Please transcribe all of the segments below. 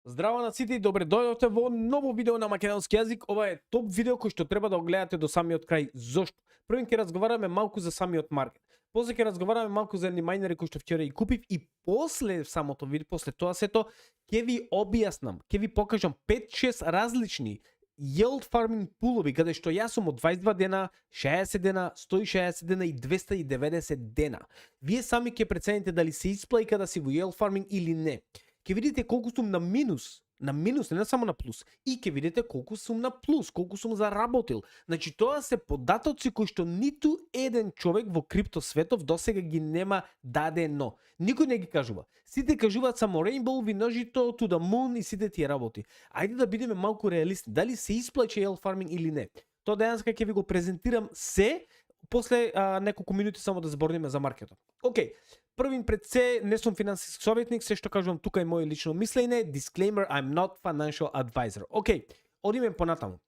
Здраво на сите и добре дојдовте во ново видео на македонски јазик. Ова е топ видео кој што треба да го гледате до самиот крај. Зошто? Првен ќе разговараме малку за самиот маркет. После ќе разговараме малку за едни мајнери кои што вчера и купив и после самото видео, после тоа сето ќе ви објаснам, ќе ви покажам 5-6 различни yield farming пулови каде што јас сум од 22 дена, 60 дена, 160 дена и 290 дена. Вие сами ќе прецените дали се исплаќа да си во yield farming или не. Ќе видите колку сум на минус, не само на плюс, и ќе видите колку сум на плюс, колку сум заработил. Значи тоа се податоци кои што ниту еден човек во крипто светов досега ги нема дадено. Никој не ги кажува. Сите кажуваат само Rainbow, виножито, to the moon и сите тие работи. Ајде да бидеме малку реалисти, дали се исплаќа yield farming или не. Тоа денеска ќе ви го презентирам се, после неколку минути само да зборниме за маркетот. Океј. Првин пред се, не сум финансиски советник, се што кажувам тука е моје лично мислење, disclaimer, I'm not financial advisor. Океј, одиме понатаму.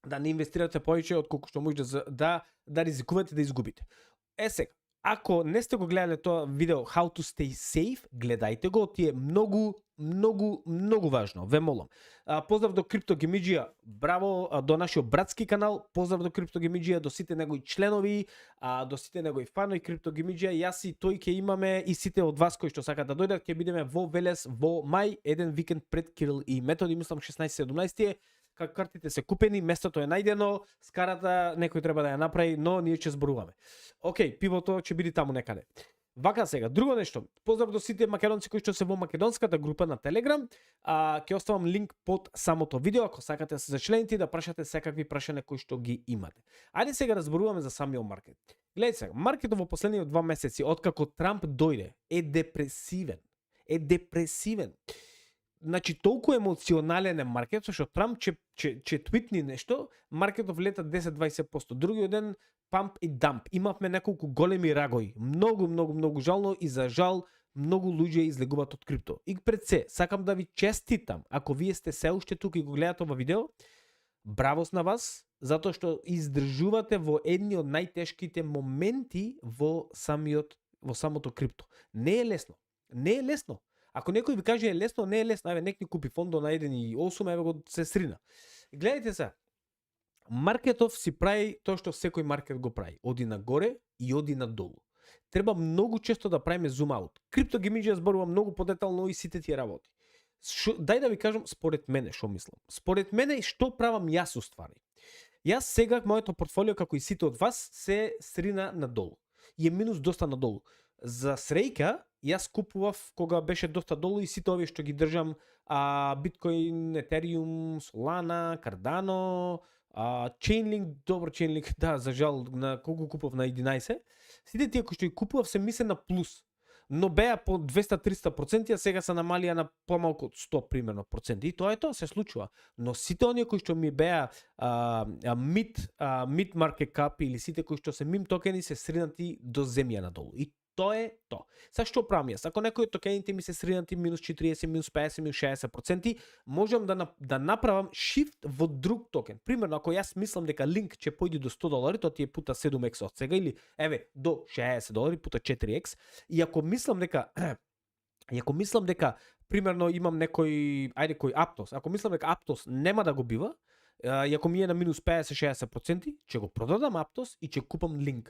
Да не инвестирате повеќе од колку што може да ризикувате да изгубите. Сега, ако не сте го гледале тоа видео How to stay safe, гледајте го, тие многу важно, ве молам. Поздрав до CryptoGamidžија, браво до нашиот братски канал, поздрав до CryptoGamidžија, до сите негови членови, до сите негови фанови CryptoGamidžија, јас и тој ќе имаме и сите од вас кои што сакаат да дојдат, ќе бидеме во Велес во мај, еден викенд пред Кирил и Методи, мислам 16-17. Как картите се купени, местото е најдено, скарата некој треба да ја направи, но ние ќе зборуваме. Океј, пивото ќе биде таму некаде. Вака сега, друго нешто. Поздрав до сите македонци кои што се во македонската група на Телеграм. Ќе оставам линк под самото видео ако сакате да се зачлените и да прашате секакви прашања кои што ги имате. Ајде сега да зборуваме за самиот маркет. Гледајте сега, маркетот во последниот 2 месеци откако Трамп дојде е депресивен. Значи толку емоционален е маркетот што Трамп че твитни нешто, маркетот влета 10-20%. Другиот ден памп и дамп. Имавме неколку големи рагои. Многу жално и за жал многу луѓе излегуваат од крипто. И пред се, сакам да ви честитам, ако вие сте се уште тука и го гледате ова видео, бравос на вас, затоа што издржувате во едни од најтешките моменти во самото крипто. Не е лесно. Ако некој ви каже е лесно, не е лесно. Еве нек ни купи фондо на 1.8, еве го се срина. Гледайте се. Маркетов си прави тоа што секој маркет го прави. Оди нагоре и оди надолу. Треба многу често да правиме зум аут. CryptoGamidžија зборува многу подетално и сите тие работи. Дај да ви кажам според мене што мислам. Според мене што правам јас уствари. Јас сега моето портфолио како и сите од вас се срина надолу. И е минус доста надолу. За среќа, јас купував кога беше доста долу и сите овие што ги држам Bitcoin, Ethereum, Solana, Cardano, Chainlink, добро Chainlink, да, за жал, на колку купував на 11. Сите тие кои што ги купував се мисле на плюс. Но беа по 200-300%, а сега се намалија на помалку од 100 примерно проценти. И тоа е тоа, се случува. Но сите оние кои што ми беа mid market cap или сите кои што се meme токени се сринати до земја надолу. И тоа е тоа. Сега што правам јас? Ако некој од токените ми се сринати минус 40, минус 50, минус 60%, можам да направам shift во друг токен. Примерно, ако јас мислам дека Link ќе појде до $100, тоа ти е пута 7x од сега, или еве до $60 пута 4x, и ако мислам дека примерно имам некој кој Aptos, ако мислам дека Aptos нема да го бива, и ако ми е на минус 50-60%, ќе го продадам Aptos и ќе купам Link.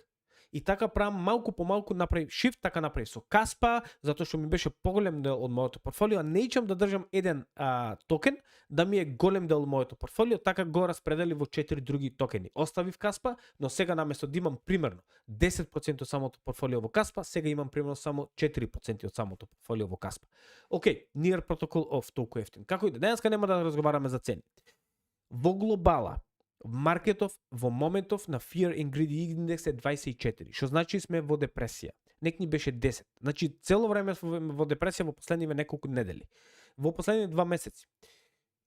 И така правам малку по малку направи shift, така направи со Каспа, затоа што ми беше поголем дел од моето портфолио, а неичам да држам еден токен, да ми е голем дел од моето портфолио, така го распредели во 4 други токени. Оставив Каспа, но сега наместо да имам примерно 10% од самото портфолио во Каспа, сега имам примерно само 4% од самото портфолио во Каспа. Океј, Near Protocol of толку ефтин. Како и да, денеска нема да разговараме за цени. Во глобала, маркетов во моментов на Fear and Greed Index е 24, што значи сме во депресија. Нек ни беше 10. Значи цело време во депресија во последниве неколку недели. Во последните 2 месеци.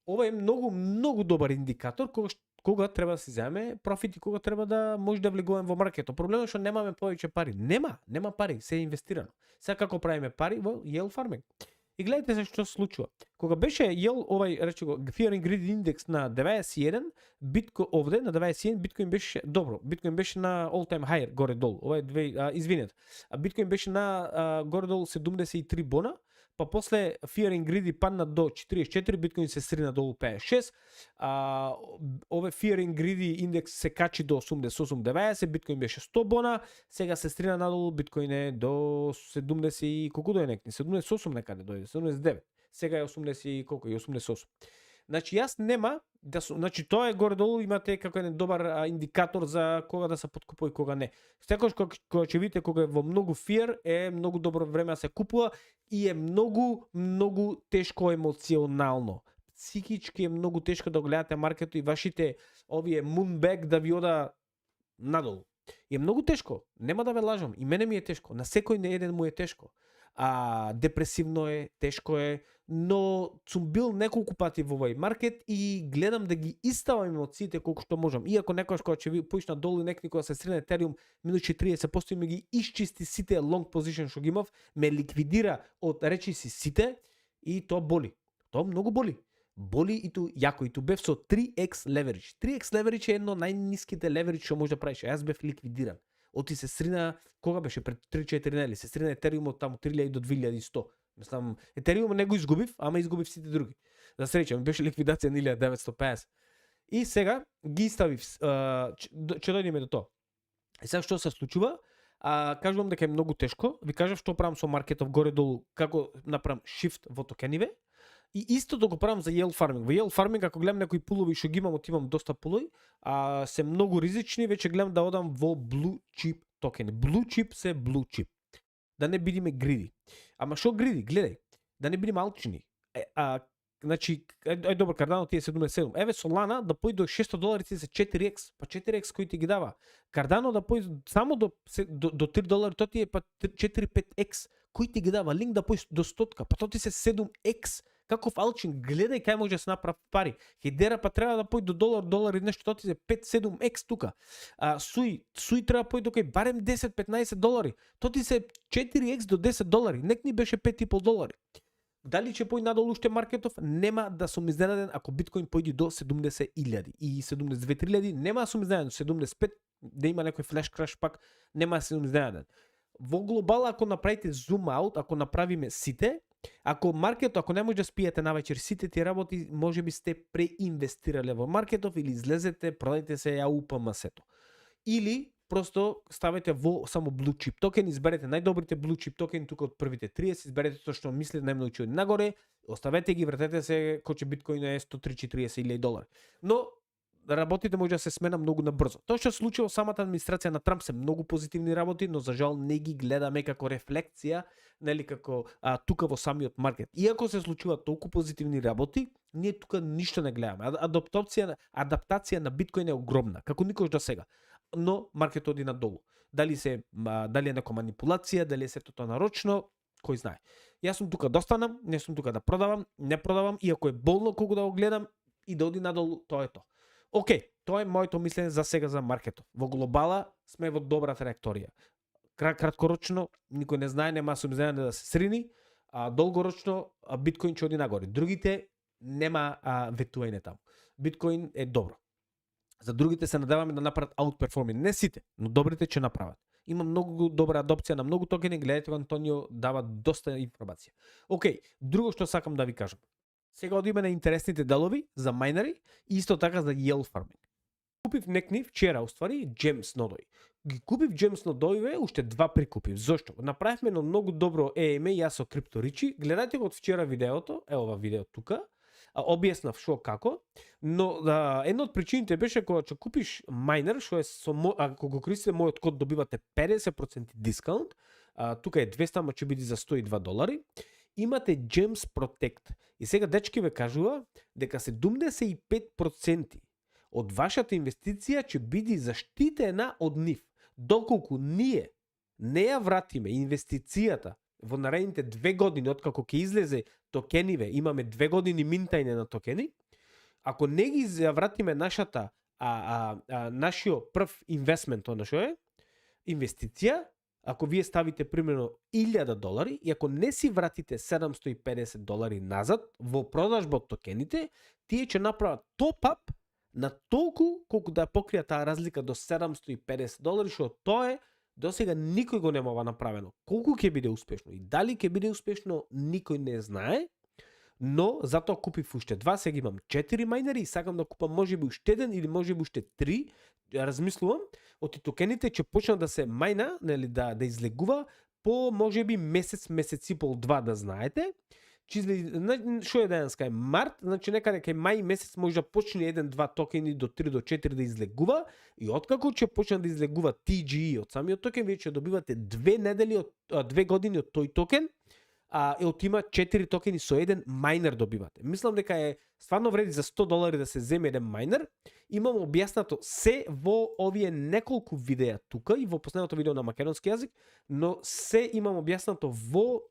Ова е многу добар индикатор кога треба да се земе профит и кога треба да може да влегуваме во маркетот. Проблемот е што немаме повеќе пари. Нема пари, се е инвестирано. Сега како правиме пари во yield farming. И гледайте се што се случува. Кога беше Fear and Greed Index на 91, Биткоин овде на 91, Биткоин беше добро. Биткоин беше на all time high горе долу. Ова е извинете. Биткоин беше на горе долу 73 бона, па после Fear and Greedy падна до 44, биткоин се срина долу 56, ове Fear and Greedy индекс се качи до 88-90, биткоин беше 100 бона, сега се срина надолу, биткоин е до 70 и колку дојде некни, 78 некаде дојде, 79, сега е 80 и колку е, 88. Значи јас нема да значи тоа е горе-долу, имате како еден добар индикатор за кога да се подкупува и кога не. Секогаш кога ќе видите кога е во многу фиер, е многу добро време да се купува и е многу тешко емоционално. Психички е многу тешко да гледате маркетот и вашите овие moonback да ви ода надолу. И е многу тешко, нема да ве лажам, и мене ми е тешко, на секој не еден му е тешко. Депресивно е, тешко е, но сум бил неколку пати во овој маркет и гледам да ги иставам емоциите колку што можам. Иако некојаш кога ќе ви поишна долу некни кога се средне Ethereum минути 30% ми ги исчисти сите long position што ги имав, ме ликвидира од речи си сите и тоа боли. Тоа многу боли. Боли и ту јако, и ту бев со 3x leverage. 3x leverage е едно најниските leverage што може да правиш. Јас бев ликвидиран. Оти се срина, кога беше пред 3-4 недели, се срина Ethereum од таму 3000 до 2100. Мислам, Ethereum не го изгубив, ама изгубив сите други. За среќа, ми беше ликвидација на 1950. И сега ги ставив, ќе дојдеме до тоа. И сега што се случува? Кажувам дека е многу тешко. Ви кажав што правам со маркетов горе-долу, како направам shift во токениве. И истото го правам за yield farming. Во yield farming, ако гледам некои пулови што ги имам, имам доста пулови, се многу ризични, веќе гледам да одам во blue chip токени. Blue chip се blue chip. Да не бидиме greedy. Ама што greedy? Гледај, да не бидиме алчни. Значи, добро, Cardano ти е 77. Еве Solana да појде до $600 ти се 4x, па 4x кој ти ги дава. Cardano да појде само до $3, тоа ти е па 4-5x. Кој ти ги дава? Link да појде до 100, па тоа ти се 7x. Каков алчин, гледај кај може да се направи пари. Хедера па треба да појде до $1 и нешто, тоа ти се 5-7x тука. Суи треба појде до кај барем $10-15. Тоа ти се 4x до $10. Нек ни беше $5,5. Дали ќе појде надолу уште маркетов? Нема да сум изненаден ако биткоин појде до 70,000 и 72-3,000, нема да сум изненаден. 75 да има некој флеш краш пак, нема да сум изненаден. Во глобал, ако направите zoom out, ако направиме сите, ако маркетот, ако не може да спиете навечер сите ти работи, може би сте преинвестирале во маркетов или излезете, продајте се ја УПМС-то. Или просто ставете во само blue chip токен, изберете најдобрите blue chip токени тука од првите 30, изберете тоа што мислите најмногу ќе оди нагоре, оставете ги, вратете се кој ќе биткоин е $130,000. Но работите може да се смена многу набрзо. Тоа што се случило самата администрација на Трамп се многу позитивни работи, но за жал не ги гледаме како рефлекција, нели како тука во самиот маркет. Иако се случуваат толку позитивни работи, ние тука ништо не гледаме. Адаптација на биткоин е огромна, како никош до сега. Но маркетот оди надолу. Дали е некоја манипулација, дали е сето тоа нарочно, кој знае. Јас сум тука да останам, не сум тука да продавам, не продавам, иако е болно колку да го гледам и да оди надолу, тоа е тоа. Океј, тоа е моето мислење за сега за маркетот. Во глобала сме во добра траекторија. Краткорочно, никој не знае, нема сум изненаден да се срини, долгорочно биткоин ќе оди нагоре. Другите нема ветување таму. Биткоин е добро. За другите се надеваме да направат outperforming. Не сите, но добрите ќе направат. Има многу добра адопција на многу токени, гледате Антонио дава доста информација. Океј, друго што сакам да ви кажам. Сега одиме на интересните делови за майнери и исто така за yield farming. Купив некни вчера, уствари, Gems нодои. Ги купив Gems нодоиве, уште два прикупив. Зошто? Направивме едно многу добро EMA, јас со CryptoRichi. Гледајте го од вчера видеото, ова видео тука. Објаснав што како, но една од причините беше кога ќе купиш майнер, што е ако го користите мојот код добивате 50% дискаунт. Тука е 200, ама ќе биде за $102. Имате Gems Protect. И сега дечки ве кажува дека 75% од вашата инвестиција ќе биде заштитена од нив. Доколку ние не ја вратиме инвестицијата во наредните 2 години, откако ќе излезе токениве, имаме 2 години минтајне на токени, ако не ги вратиме нашата нашиот прв инвестмент, она што е инвестиција, ако вие ставите примерно $1,000 и ако не си вратите $750 назад во продажба од токените, тие ќе направат топ-ап на толку колку да покријат таа разлика до $750, што тоа е Досега никој го нема ова направено. Колку ќе биде успешно и дали ќе биде успешно, никој не знае. Но затоа купив уште 2, сега имам 4 мајнери и сакам да купам можеби уште 1 или можеби уште 3. Размислувам, оти токените ќе почнат да се мајна, нели да излегува по можеби месец и пол, 2, да знаете. Шо е денеска е март, значи некаде кај мај месец може да почне 1-2 токени до 3 до 4 да излегува и откако ќе почне да излегува TGE од самиот токен, вие ќе добивате 2 години од тој токен. И од има 4 токени со еден мајнер добивате. Мислам дека е стварно вреди за $100 да се земе еден мајнер. Имам објаснато се во овие неколку видеа тука и во последното видео на македонски јазик, но се имам објаснато во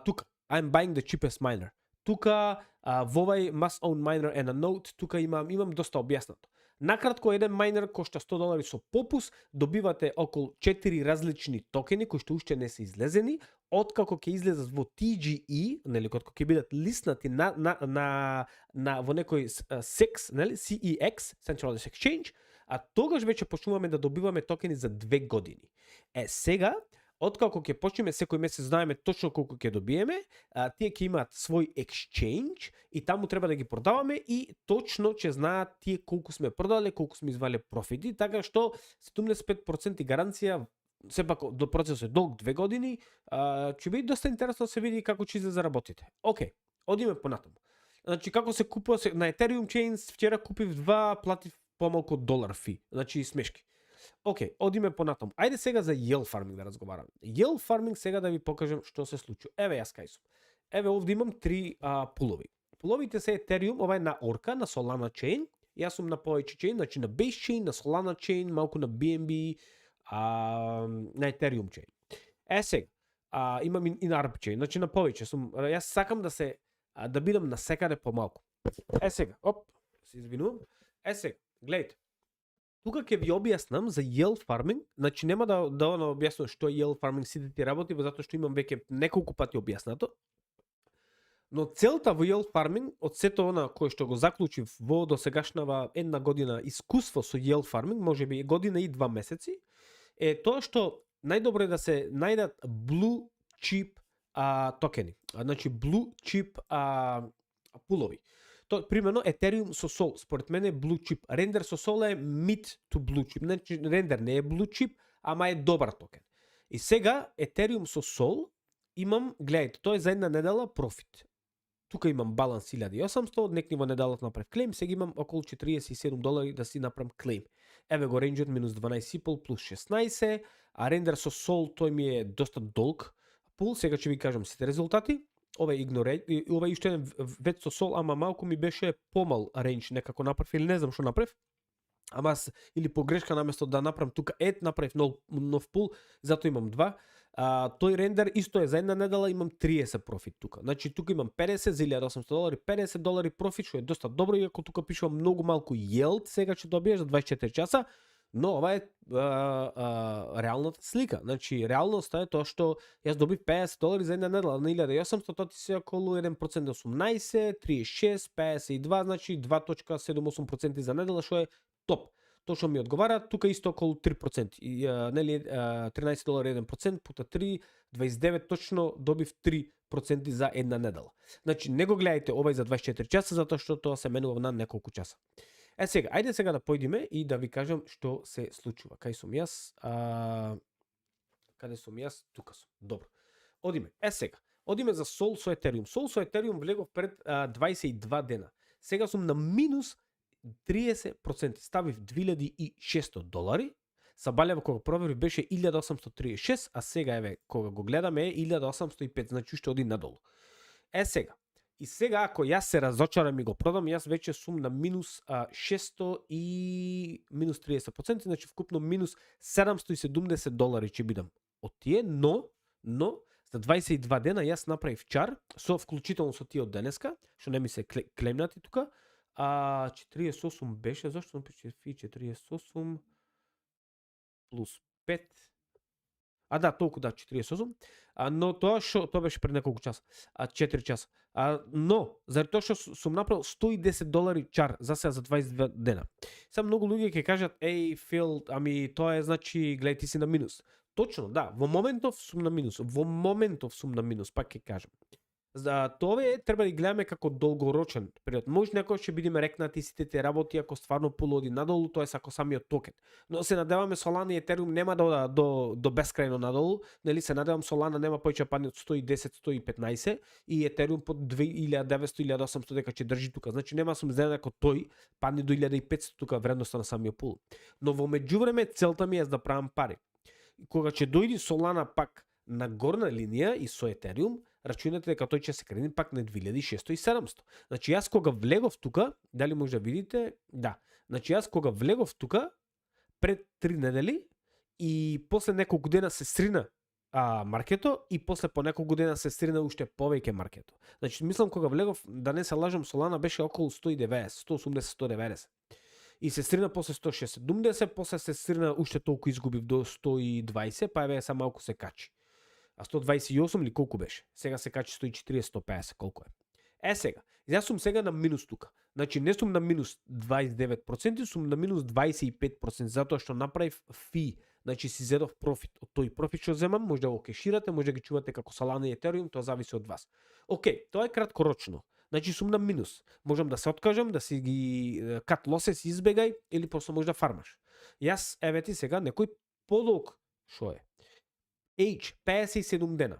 тука. I'm buying the cheapest miner. Тука во овај must own miner and a note, тука имам доста објаснато. Накратко, еден мајнер кошта $100 со попус, добивате околу 4 различни токени кои што уште не се излезени, откако ќе излезат во TGE, нели, кога ќе бидат лиснати на во некој SEX, нели, CEX, Centralized Exchange, а тогаш веќе почнуваме да добиваме токени за 2 години. Сега, откако ќе почнеме секој месец знаеме точно колку ќе добиеме, тие ќе имаат свој exchange и таму треба да ги продаваме и точно ќе знаат тие колку сме продале, колку сме извале профити, така што 75% гаранција, сепак до процесот е долг 2 години, ќе биде доста интересно да се види како ќе заработите. Океј, одиме понатаму. Значи како се купува на Ethereum Chains, вчера купив 2, платив помалку од $1 фи, значи смешки. Океј, одиме понатаму. Ајде сега за yield farming да разговараме. Yield farming сега да ви покажам што се случи. Еве јас кај сум. Еве овде имам 3 пулови. Пуловите се Ethereum, ова е на Orca, на Solana Chain. Јас сум на повеќе chain, значи на Base Chain, на Solana Chain, малку на BNB, на Ethereum Chain. Сега, имам и на ARB Chain, значи на повеќе сум. Јас сакам да бидам на секаде помалку. Сега, се извинувам. Сега, гледайте. Тука ќе ви објаснам за yield farming, значи нема да објаснам што е yield farming, сите ти работи, затоа што имам веќе неколку пати објаснато. Но целта во yield farming, од сето она кое што го заклучив во досегашнава 1 година искуство со yield farming, можеби година и 2 месеци, е тоа што најдобро е да се најдат blue chip токени. Значи blue chip пулови. Примерно Ethereum со Sol, според мене е blue chip. Render со Sol е mid to blue chip. Значи Render не е blue chip, ама е добар токен. И сега Ethereum со Sol имам, гледајте, тоа е за една недела профит. Тука имам баланс 1800, некни во неделата направив клейм, сега имам околу $47 да си направам клейм. Еве го рейнџот минус 12,5 плюс 16, а Render со Sol тој ми е доста долг пул, сега ќе ви кажам сите резултати. Ова е уште еден вет со Sol, ама малку ми беше помал рейндж некако направив или не знам што направив. Ама или погрешка наместо да направам тука направив нов пул, затоа имам 2. Тој рендер исто е за една недела, имам 30 профит тука. Значи тука имам 50 за $1,800, $50 профит, што е доста добро, иако тука пишува многу малку yield, сега ќе добиеш за 24 часа. Но ова е реалната слика. Значи, реалноста е тоа што јас добив $50 за една недела на 1800, тоа ти се околу 1% 18, 36, 52, значи 2.78% за недела, што е топ. Точно ми одговара, тука исто околу 3%. Нели $13 1% пута 3, 29, точно добив 3% за една недела. Значи, не го гледајте овај за 24 часа, затоа што тоа се менува на неколку часа. Сега, ајде сега да појдеме и да ви кажам што се случува. Кај сум јас? Каде сум јас? Тука сум. Добро. Одиме. Сега. Одиме за Sol со Ethereum. Sol со Ethereum влегов пред 22 дена. Сега сум на минус 30%. Ставив $2,600. Сабалева кога проверив беше 1836, а сега еве кога го гледаме е 1805, значи уште оди надолу. Сега. И сега ако јас се разочарам и го продам, јас веќе сум на минус 600 и минус 30%, значи вкупно минус $770 ќе бидам од тие, но за 22 дена јас направив чар, со вклучително со тие од денеска, што не ми се клемнати тука, 48 беше, зашто напиши 48 плюс 5, да, толку да, 48. Но тоа беше пред неколку часа. 4 часа. Но заради тоа што сум направил $110 чар за сега за 22 дена. Сега многу луѓе ќе кажат, еј Фил, ами тоа е значи гледај ти си на минус. Точно, да, во моментов сум на минус, пак ќе кажам. За тоа треба да ги гледаме како долгорочен период. Може некој ќе бидеме рекнати сите тие работи ако стварно пул оди надолу, тоа е ако самиот токен. Но се надеваме Solana и Ethereum нема да ода до бескрајно надолу, нели се надевам Solana нема повеќе падне од 110-115 и Ethereum под 2900-1800 дека ќе држи тука. Значи нема сум изненадан ако тој падне до 1500 тука вредноста на самиот пул. Но во меѓувреме целта ми е да правам пари. Кога ќе дојде Solana пак на горна линија и со Ethereum, рачунате дека тој ќе се крени пак на 2600 и 700. Значи јас кога влегов тука, дали може да видите? Да. Значи јас кога влегов тука пред 3 недели и после неколку дена се срина маркето и после по неколку дена се срина уште повеќе маркето. Значи мислам кога влегов, да не се лажам, Solana беше околу 190, 180-190. И се срина после 160-70, после се срина уште толку изгубив до 120, па еве само малку се качи. 128 или колку беше? Сега се качи 140-150, колку е? Сега. Јас сум сега на минус тука. Значи не сум на минус 29%, сум на минус 25%, затоа што направив фи. Значи си зедов профит. Од тој профит што земам, може да го кеширате, може да ги чувате како Solana и Ethereum, тоа зависи од вас. Океј, тоа е краткорочно. Значи сум на минус. Можам да се откажам, да си ги cut losses избегај или просто може да фармаш. Јас еве ти сега некој подолг што е. 57 дена.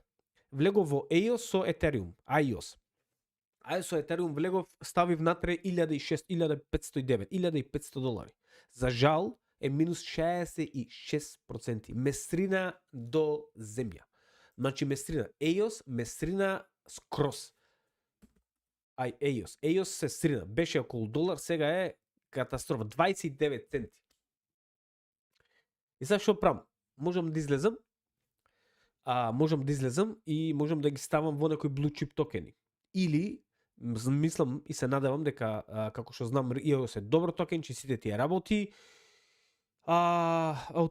Влегов во EOS со Ethereum, IOS. Со Ethereum влегов, ставив натре 1509, $1500. За жал е минус 66%. Местрина до земја. Значи местрина. EOS местрина скрос. EOS се стрина. Беше околу $1, сега е катастрофа. 29 центи. И сега што правам? Можам да излезам и можам да ги ставам во некои blue chip токени. Или мислам и се надевам дека како што знам EOS е добар токен, че сите тие работи.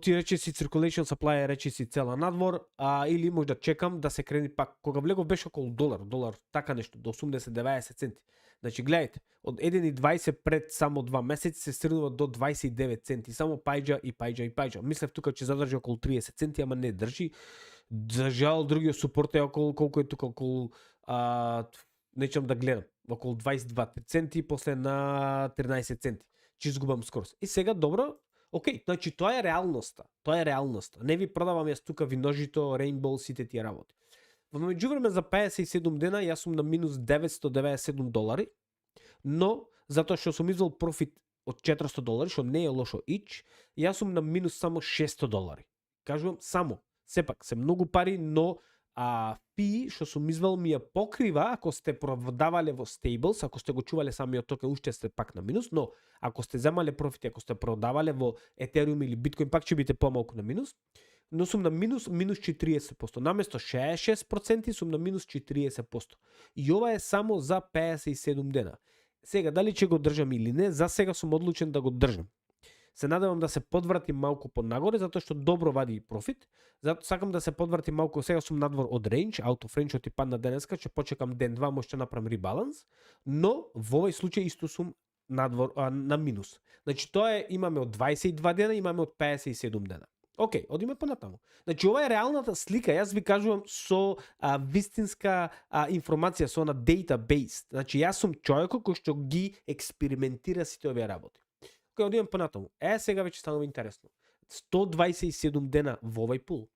Ти рече си circulation supply, рече си цела надвор, или може да чекам да се крени пак. Кога влегов беше околу $1, така нешто, до 80-90 центи. Значи гледајте, од 1,20 пред само 2 месеци се стрнува до 29 центи, само пајџа. Мислев тука ќе задржи околу 30 центи, ама не држи. За жал, другиот супорт е околу, колку е тука, околу, нечам да гледам, околу 22 центи, после на 13 центи. Че изгубам скорост. И сега, добро, окей, значи тоа е реалноста. Не ви продавам јас тука виножито, Rainbow, сите тие работи. Во меѓувреме за 57 дена јас сум на минус $997, но затоа што сум извел профит од $400, што не е лошо ич, јас сум на минус само $600. Кажувам само. Сепак, се многу пари, но фи што сум извел ми ја покрива ако сте продавале во Stables, ако сте го чувале самиот токен, уште сте пак на минус, но ако сте земале профити, ако сте продавале во Ethereum или Bitcoin, пак ќе бидете помалку на минус. Но сум на минус 40%. Наместо 66% сум на минус 40%. И ова е само за 57 дена. Сега, дали ќе го држам или не, за сега сум одлучен да го држам. Се надевам да се подврати малку поднагоре, затоа што добро вади профит. Затоа сакам да се подврати малку, сега сум надвор од range, out of range, ти падна денеска, ќе почекам ден 2, може да направам ребаланс, но во овој случај исто сум надвор на минус. Значи тоа е, имаме од 22 дена, имаме од 57 дена. Океј, одиме понатаму. Значи ова е реалната слика, јас ви кажувам со вистинска информација, со на database. Значи јас сум човекот кој што ги експериментира сите овие работи. Океј, одиме понатаму. Сега веќе станува интересно. 127 дена во овој пул.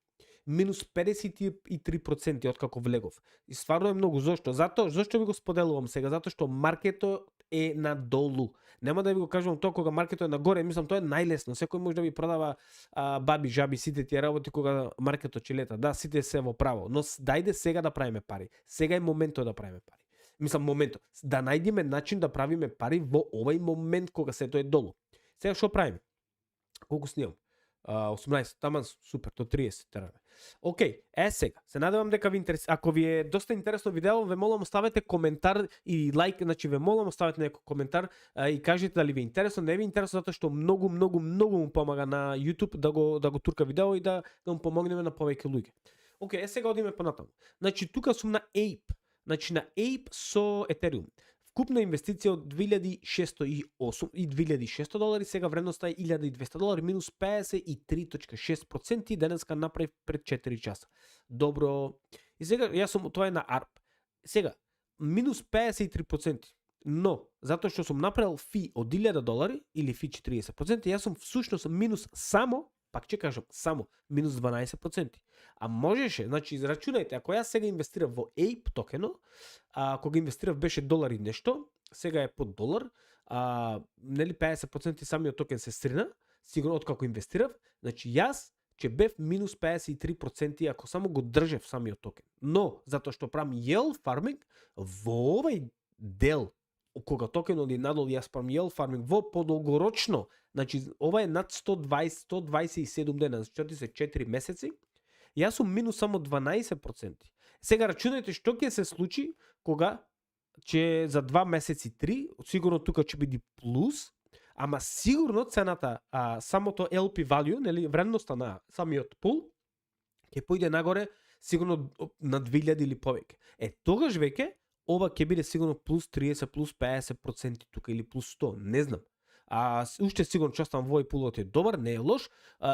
Минус 53% од како влегов. И стварно е многу. Зошто? Зошто ви го споделувам сега? Затоа што маркетот е надолу. Нема да ви го кажувам тоа кога маркетот е нагоре, мислам тоа е најлесно. Секој може да ви продава баби, жаби, сите тие работи кога маркетот ќе лета. Да, сите се во право, но дајде сега да правиме пари. Сега е моментот да правиме пари. Мислам моментот да најдеме начин да правиме пари во овој момент кога сето е долу. Сега што правиме? Колку снимам? 18, таман супер, до 30 тераме. Океј, сега, се надевам дека ви интересира. Ако ви е доста интересно видео, ве молам оставете коментар и лайк, значи ве молам оставете некој коментар и кажете дали ви е интересно, не ви е интересно затоа што многу му помага на YouTube да го турка видео и да му помогнеме на повеќе луѓе. Океј, сега одиме понатаму. Значи тука сум на Ape. Значи на Ape со Ethereum. Вкупна инвестиција од 2608 и 2600 долари, сега вредноста е 1200 долари, минус 53.6%, денеска направив пред 4 часа. Добро. И сега, јас сум, тоа е на ARP. Сега, минус 53%, но, затоа што сум направил фи од 1000 долари, или фи 40%, јас сум всушност минус само, пак ќе кажам, само минус 12%. А можеше, значи израчунајте, ако јас сега инвестирав во Ape токено, кога инвестирав беше долар и нешто, сега е под долар, нели 50% самиот токен се срина, сигурно од како инвестирав, значи јас ќе бев минус 53% ако само го држев самиот токен. Но, затоа што правам yield farming, во овај дел, кога токенот е надол, јас правам yield farming во подолгорочно, значи ова е над 127 дена, значи се 4 месеци, јас сум минус само 12%. Сега рачунајте што ќе се случи кога ќе за 2 месеци 3, сигурно тука ќе биде плюс, ама сигурно цената, самото LP value, нели вредноста на самиот пул ќе појде нагоре сигурно на 2000 или повеќе. Тогаш веќе ова ќе биде сигурно плюс 30, плюс 50% тука или плюс 100, не знам. Уште сигурно че оставам во овој пулот е добар, не е лош,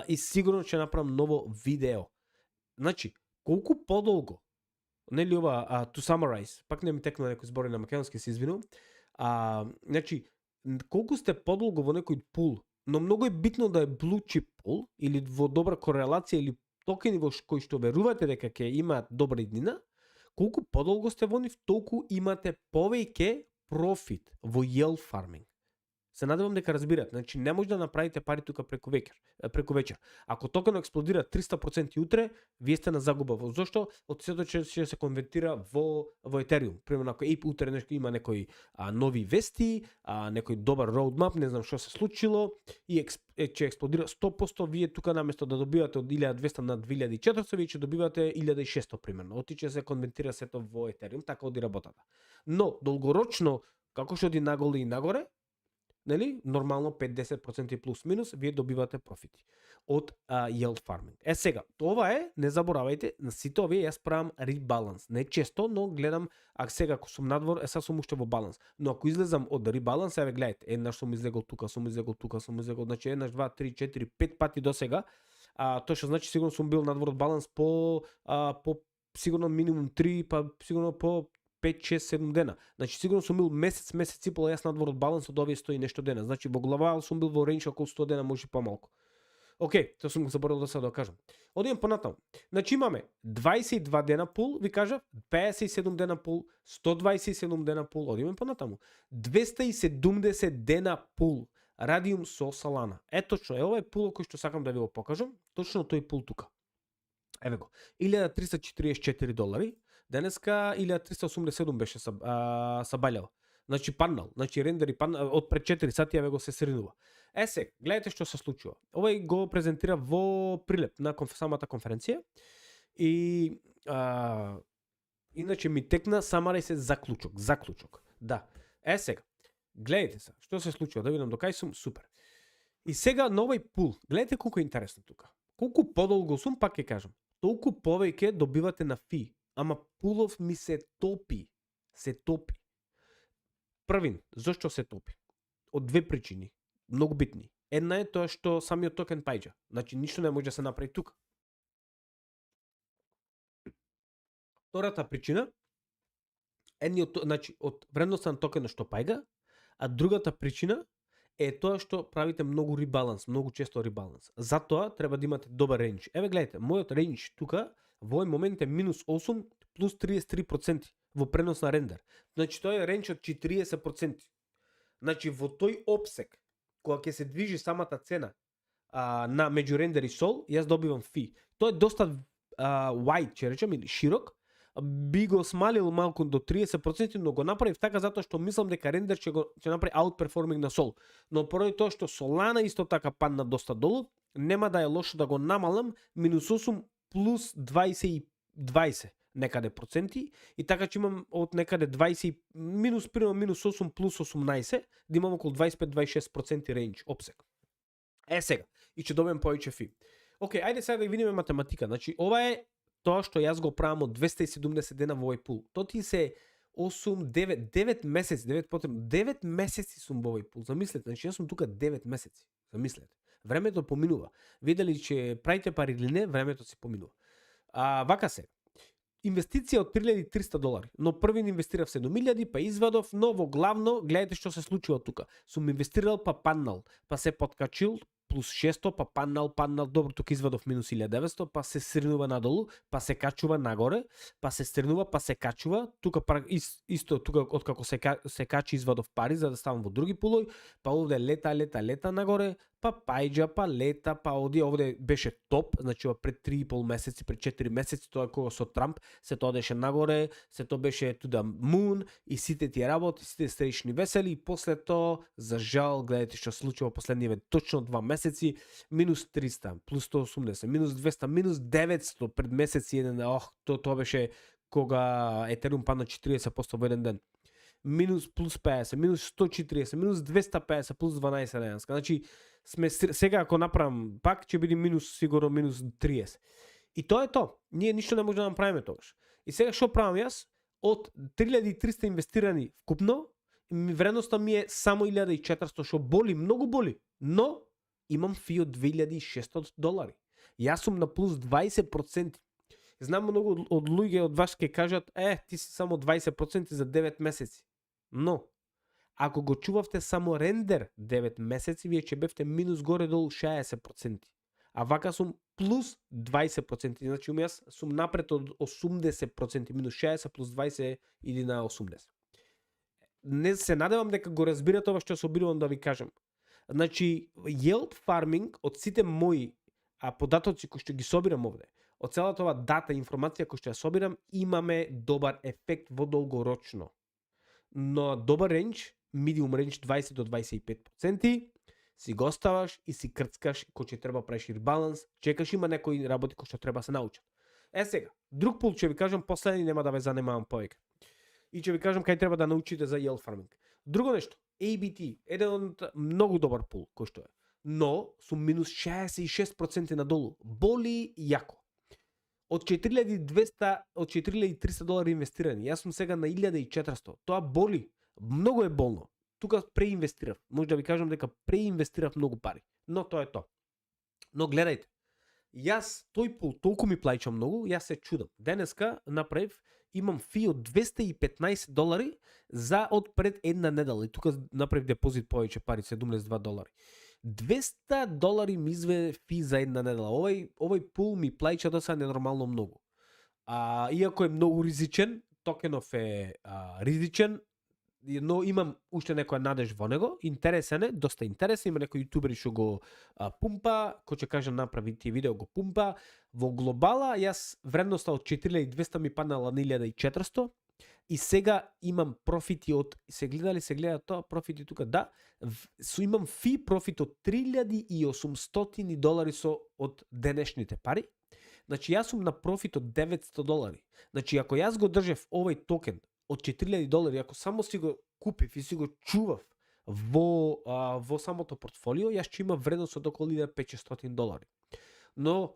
и сигурно ќе направам ново видео. Значи, колку подолго, нели ова, to summarize, пак не ми текна некој збори на македонски, се извинувам, значи, колку сте подолго во некој пул, но многу е битно да е blue chip пул, или во добра корелација, или токени во кои што верувате дека ќе имаат добра иднина, колку подолго сте во нив, толку имате повеќе профит во yield farming. Се надевам дека разбират. Значи не може да направите пари тука преку вечер. Ако токенот експлодира 300% утре, вие сте на загуба. Зошто? Од сето ќе се конвертира во Ethereum. Примерно ако Ape утре нешто има некои нови вести, некој добар roadmap, не знам што се случило и ќе експлодира 100%, вие тука наместо да добивате од 1200 на 2400, вие ќе добивате 1600 примерно. Отиче се конвертира сето во Ethereum, така оди работата. Но долгорочно, како што оди наголе и нагоре, нели, нормално 5-10% плюс минус, вие добивате профити од yield farming. Сега, ова е, не заборавајте, на сите овие јас правам ребаланс. Не често, но гледам, сега ако сум надвор, сега сум уште во баланс. Но ако излезам од ребаланс, еве гледате, еднаш сум излегол тука, значи еднаш, 2, 3, 4, 5 пати до сега. Тоа што значи сигурно сум бил надвор од баланс по сигурно минимум 3, па сигурно по 5, 6, 7 дена. Значи сигурно сум бил месец и пола јас надвор од баланс од овие 100 и нешто дена. Значи во глава сум бил во ренч околу 100 дена, може помалку. Океј, тоа сум го заборал да се да кажам. Одиме понатаму. Значи имаме 22 дена пул, ви кажав, 57 дена пул, 127 дена пул, одиме понатаму. 270 дена пул. Радиум со Solana. Точно е овој пул кој што сакам да ви го покажам, точно тој пул тука. Еве го. 1344 долари. Денеска 1387 беше сабаљал. Значи паднал, значи рендери паднал од пред 4 сати, еве го се сринува. Сега, гледате што се случува. Овој го презентира во Прилеп на самата конференција и иначе ми текна самарај се заклучок. Да. Сега, гледате се, што се случува, да видам до кај сум, супер. И сега на овој пул, гледате колку е интересно тука. Колку подолго сум, пак ќе кажам, толку повеќе добивате на фи. Ама пулов ми се топи. Првин, зошто се топи? Од две причини, многу битни. Една е тоа што самиот токен паѓа. Значи ништо не може да се направи тука. Втората причина, значи од вредноста на токенот што паѓа, а другата причина е тоа што правите многу ребаланс, многу често ребаланс. Затоа треба да имате добар рейндж. Еве гледате, мојот рейндж тука во овој момент е минус 8 плюс 33% во пренос на рендер. Значи тоа е рендж од 40%. Значи во тој обсек, кога ќе се движи самата цена на меѓу рендер и сол, јас добивам фи. Тоа е доста wide, ќе речем, или широк, би го смалил малку до 30%, но го направив така затоа што мислам дека рендер ќе направи outperforming на Sol. Но поради тоа што Solana исто така падна доста долу, нема да е лошо да го намалам -8 плюс 20 некаде проценти, и така ќе имам од некаде 20 -8 плюс 18, да имам околу 25-26% рейндж обсек. Сега, и ќе добием повеќе фи. Океј, ајде сега да видиме математика. Значи, ова е тоа што јас го правам од 270 дена во овој пул. То ти се 8, 9 месеци, 9 месеци сум во овој пул. Замислете, значи јас сум тука 9 месеци. Замислете. Времето поминува. Видели че правите пари или не, времето си поминува. Вака се. Инвестиција од $3,300, но први инвестирав 7,000, па извадов, но во главно, гледате што се случува тука. Сум инвестирал, па паднал, па се подкачил, плюс 600, па паднал, добро, тука извадов -1900, па се сринува надолу, па се качува нагоре, па се сринува, па се качува, тука исто тука откако се качи извадов пари за да ставам во други пулови, па овде лета нагоре, па пајџа, па лета, па овде беше топ, значи пред 3,5 месеци, пред 4 месеци, тоа кога со Трамп, се тоа одеше нагоре, се тоа беше туда мун и сите тие работи, сите среќни весели, и после тоа, за жал, гледате што се случува последниве точно 2 месеци, -300, плюс 180, -200, -900 пред месеци еден, тоа беше кога Етериум падна 40% во еден ден. Плюс 50, -140, -250, плюс 12 денеска. Значи, сега ако направам пак, ќе биде сигурно -30. И тоа е тоа. Ние ништо не може да направиме тогаш. И сега што правам јас? Од 3300 инвестирани вкупно, вредноста ми е само 1400, што боли, многу боли. Но имам фи од $2,600. Јас сум на плюс 20%. Знам многу од луѓе од вас ќе кажат, ти си само 20% за 9 месеци. Но, ако го чувавте само рендер 9 месеци, вие ќе бевте минус горе-долу 60%. А вака сум плюс 20%. Значи, јас сум напред од 80%. Минус 60 плюс 20 иди на 80. Не се надевам дека го разбирате ова што се обидувам да ви кажам. Значи, yield farming од сите мои податоци кои што ги собирам овде, од целата ова дата, информација која што ја собирам, имаме добар ефект во долгорочно. Но добар рендж, medium рендж 20 до 25%, си го оставаш и си крцкаш кој ќе треба правиш ребаланс, чекаш, има некои работи кои што треба се научат. Сега, друг пул ќе ви кажам последни, нема да ве занимавам повеќе. И ќе ви кажам кај треба да научите за yield farming. Друго нешто, ABT, еден од многу добар пул кој што е, но сум минус 66% надолу. Боли јако. Од $4,300 инвестирани, јас сум сега на 1,400. Тоа боли, многу е болно. Тука преинвестирав. Може да ви кажам дека преинвестирав многу пари. Но тоа е тоа. Но гледајте, јас тој пул толку ми плаќа многу, јас се чудам. Денеска направив, имам фи од $215 за од пред една недела. И тука направив депозит повеќе пари, $72. $200 ми изведе фи за една недела. Овој пул ми плаќа до сега ненормално многу. Иако е многу ризичен, токенов е ризичен, но имам уште некоја надеж во него. Интересен е, доста интересен, има некои јутубери што го пумпа, кој ќе каже направи тие видео го пумпа. Во глобала јас вредноста од 4200 ми паднала на 1400 и сега имам профити од, се гледа тоа профити тука, да, имам фи профит од $3,800 со од денешните пари. Значи јас сум на профит од $900. Значи ако јас го држев овој токен од $4,000, ако само си го купив и си го чував во самото портфолио, јас ќе имам вредност од околу $1,500. Но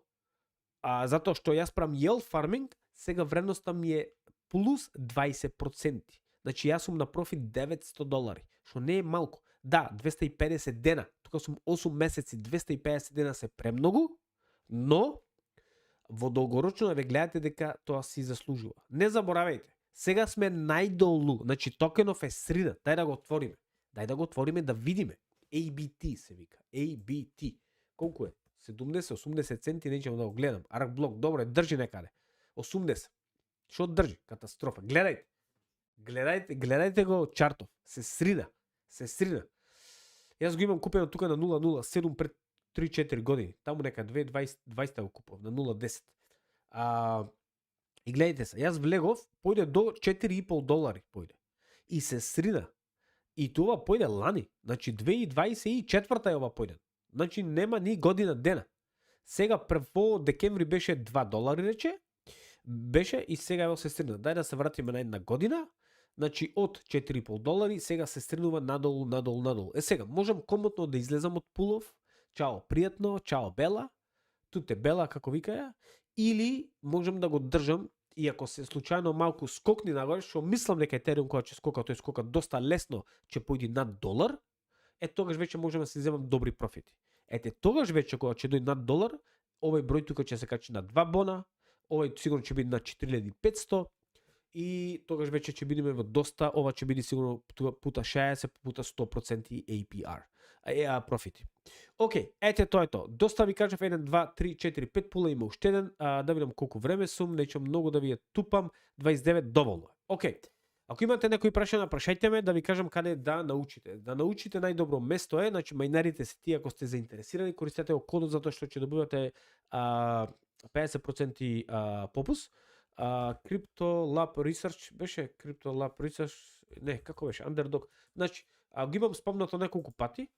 затоа што јас правам yield farming, сега вредноста ми е плюс 20%. Значи јас сум на профит $900, што не е малку. Да, 250 дена, тука сум 8 месеци, 250 дена се премногу, но во долгорочно ве гледате дека тоа си заслужува. Не заборавајте, сега сме најдолу, значи токенов е срина, дај да го отвориме. Да видиме. ABT се вика, ABT. Колку е? 70-80 центи, не ќе да го гледам. Арк блок, добро, држи некаде. 80. Што држи? Катастрофа. Гледајте го чартов. Се срина. Јас го имам купено тука на 0.07 пред 3-4 години. Таму нека 2020 го купав на 0.10. И гледайте се, јас влегов, појде до 4,5 долари појде. И се срина. И тоа појде лани. Значи 2024 е ова појде. Значи нема ни година дена. Сега прво декември беше 2 долари рече. Беше и сега ево се стрина. Дај да се вратиме на една година. Значи од 4,5 долари сега се стринува надолу. Сега можам комотно да излезам од пулов. Чао, пријатно, чао Бела. Туте Бела како викаја. Или можам да го држам и ако се случајно малку скокни нагоре, што мислам дека Етериум кога ќе скока, тој скока доста лесно, ќе појде над долар, тогаш веќе можам да се земам добри профити. Тогаш веќе кога ќе дојде над долар, овој број тука ќе се качи на 2 бона, овој сигурно ќе биде на 4500 и тогаш веќе ќе бидеме во доста, ова ќе биде сигурно пута 60, пута 100% APR, профити. Океј, тоа е тоа. Доста ви кажав 1, 2, 3, 4, 5 пула, има уште еден, да видам колку време сум, неќам многу да ви ја тупам, 29 доволно. Океј. Ако имате некои прашања, прашајте ме да ви кажам каде да научите. Да научите најдобро место е, значи мајнарите се тие ако сте заинтересирани, користете го кодот затоа што ќе добивате 50% попус. Crypto Lab Research беше Crypto Lab Research, не, како беше? Underdog. Значи, го имам спомнато неколку пати.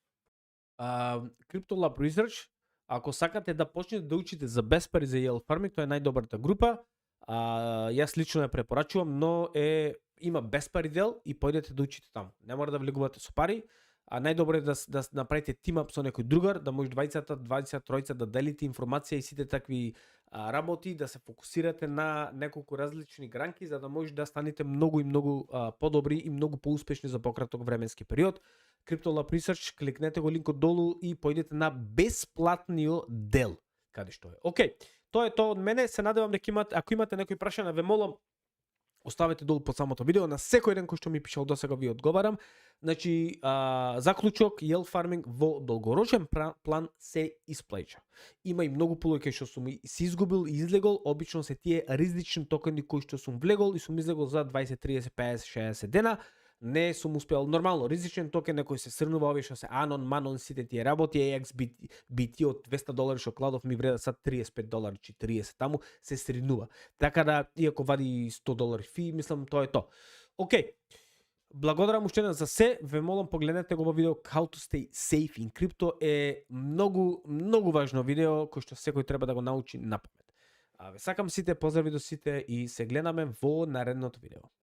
Crypto Lab Research, ако сакате да почнете да учите за без пари за yield farming, тоа е најдобрата група. Јас лично ја препорачувам, но има без пари дел и појдете да учите таму. Не мора да влегувате со пари, најдобро е да направите тимап со некој другар, да може 20-23 да делите информација и сите такви работи, да се фокусирате на неколку различни гранки, за да може да станете многу и многу подобри и многу поуспешни за пократок временски период. Crypto Lab Research, кликнете го линкот долу и појдете на бесплатниот дел, каде што е. Океј, тоа е тоа од мене, се надевам дека ако имате некои прашања, ве молам, оставете долу под самото видео, на секој ден кој што ми пишал досега ви одговарам. Значи, заклучок, yield farming во долгорочен план се исплаќа. Има и многу пулови кај што сум се изгубил и излегол, обично се тие ризични токени кои што сум влегол и сум излегол за 20, 30, 50, 60 дена. Не сум успеал нормално, ризичен токен некој се срнува, овие што се Anon, Manon, сите тие работи, AXBT од 200 долари што кладов ми вреда сад 35 долари, 40 таму се сринува. Така да, иако вади 100 долари фи, мислам тоа е тоа. Океј, благодарам уште за се, ве молам погледнете го во видео How to stay safe in crypto, е многу важно видео кој што секој треба да го научи напамет. Ве сакам сите, поздрави до сите и се гледаме во наредното видео.